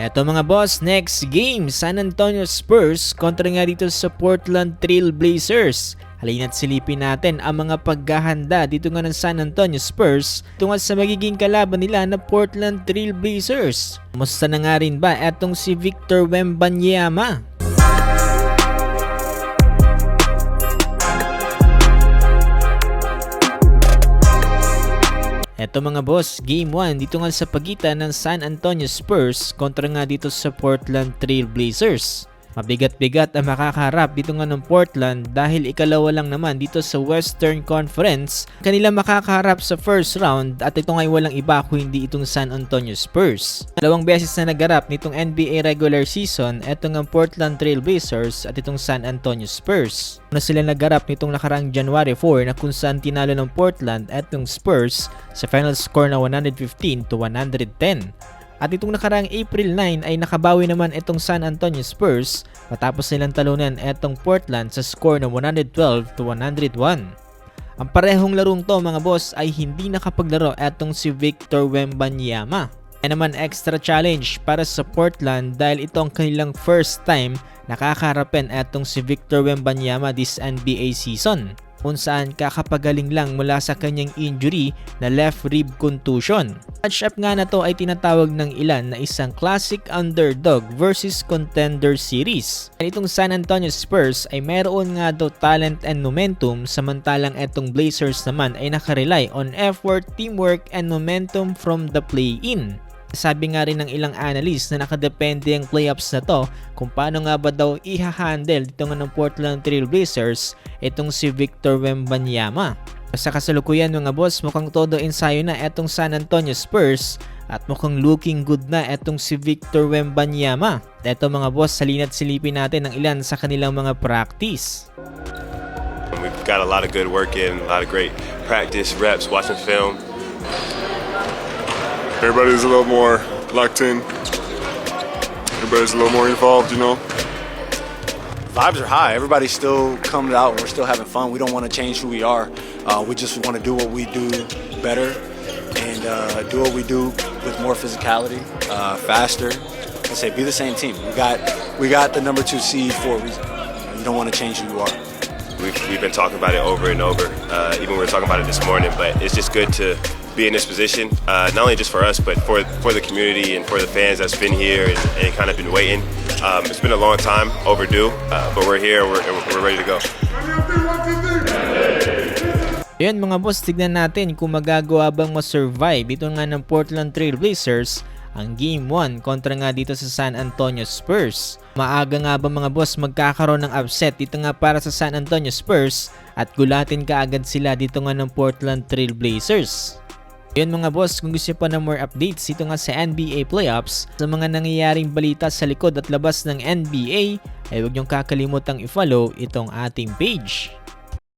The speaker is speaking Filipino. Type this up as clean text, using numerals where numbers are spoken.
Eto mga boss, next game, San Antonio Spurs kontra nga dito sa Portland Trail Blazers. Halina't silipin natin ang mga paghahanda dito nga ng San Antonio Spurs tungo sa magiging kalaban nila na Portland Trail Blazers. Musta na nga rin ba etong si Victor Wembanyama? Eto mga boss, Game 1 dito nga sa pagitan ng San Antonio Spurs kontra nga dito sa Portland Trail Blazers. Mabigat-bigat ang makakaharap dito nga ng Portland dahil ikalawa lang naman dito sa Western Conference kanila makakaharap sa first round at ito ngay walang iba kundi itong San Antonio Spurs. Dalawang beses na nagharap nitong NBA regular season etong ang Portland Trail Blazers at itong San Antonio Spurs. Una sila nagharap nitong nakarang January 4 na kung saan tinalo ng Portland etong Spurs sa final score na 115-110. At itong nakarang April 9 ay nakabawi naman itong San Antonio Spurs matapos nilang talunan itong Portland sa score na 112-101. Ang parehong larong to mga boss ay hindi nakapaglaro itong si Victor Wembanyama. Ay naman extra challenge para sa Portland dahil ito ang kanilang first time nakakaharapin itong si Victor Wembanyama this NBA season, kung saan kakapagaling lang mula sa kanyang injury na left rib contusion. Matchup nga na to ay tinatawag ng ilan na isang classic underdog versus contender series. Itong San Antonio Spurs ay mayroon nga daw talent and momentum samantalang etong Blazers naman ay nakarely on effort, teamwork, and momentum from the play-in. Sabi nga rin ng ilang analyst na nakadepende ang playoffs na to kung paano nga ba daw iha-handle dito nga ng Portland Trail Blazers itong si Victor Wembanyama. Sa kasalukuyan mga boss, mukhang todo ensayo na etong San Antonio Spurs at mukhang looking good na etong si Victor Wembanyama. Eto mga boss, salina't silipin natin ang ilan sa kanilang mga practice. We've got a lot of good work in, a lot of great practice, reps, watching film. Everybody's a little more locked in. Everybody's a little more involved, you know. Vibes are high. Everybody's still coming out and we're still having fun. We don't want to change who we are. We just want to do what we do better and do what we do with more physicality, faster. I say be the same team. We got the number 2 seed for a reason. You don't want to change who you are. We've been talking about it over and over. Even we were talking about it this morning, but it's just good to be in this position, not only just for us, but for the community and for the fans that's been here and kind of been waiting. It's been a long time overdue, but we're here, we're ready to go. Ayan mga boss, tignan natin kung magagawa bang ma-survive ito nga ng Portland Trail Blazers ang Game 1 kontra nga dito sa San Antonio Spurs. Maaga nga ba mga boss magkakaroon ng upset dito nga para sa San Antonio Spurs at gulatin kaagad sila dito nga ng Portland Trail Blazers? Yun mga boss, kung gusto pa ng more updates dito nga sa NBA playoffs, sa mga nangyayaring balita sa likod at labas ng NBA, ay huwag niyong kakalimutang i-follow itong ating page.